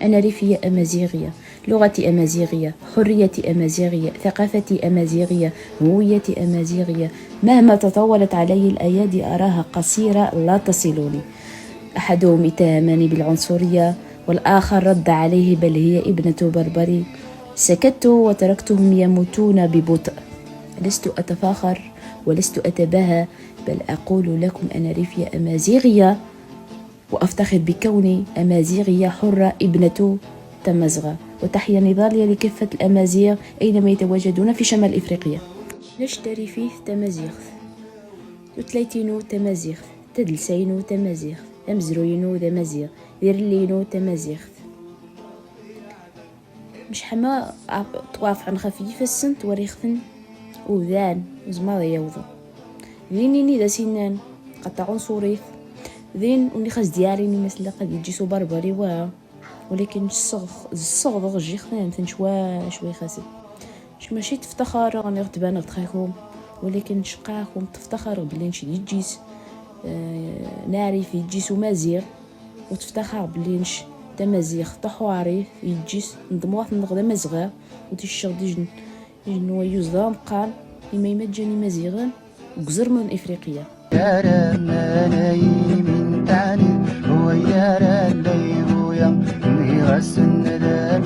أنا ريفية أمازيغية، لغتي أمازيغية، حريتي أمازيغية، ثقافتي أمازيغية، هويتي أمازيغية. مهما تطولت علي الأيادي أراها قصيرة لا تصلني. أحدهم اتهمني بالعنصرية والآخر رد عليه بل هي ابنة بربري. سكت وتركتهم يموتون ببطء. لست أتفاخر ولست أتباهى، بل أقول لكم أنا ريفية أمازيغية وأفتخر بكوني أمازيغية حرة ابنة تمزغة، وتحيا نضالية لكافة الأمازيغ أينما يتواجدون في شمال إفريقيا. نشتري فيه تمازيغ، تتليتينو تمازيغ، تدلسينو تمازيغ، أمزروينو تمازيغ، ذيرلينو تمازيغ. مش حما طواف عن خفيف السنت وريخثن وذان وزماض يوضو ذينيني ذا سنان قطع عنصريث ذين وني خاص ديالي مثل قد يجيسو بربري ولكن الصغ غجي خنان شوي خاسي مش ماشي تفتخر راني غتبان غتخاكم، ولكن شقاكم تفتخر بلي نشي يجيس ناري في يجيسو مازيغ، وتفتخر بلي نش تمازيغ تحواري يجيس نضمواث نغدا مزغا وتشغ ديجن نويوز ذا مقال إما يمجاني مازيغان وقزر من إفريقيا. يا رماني من تاني هو يا رلي ويا ميغسن ذا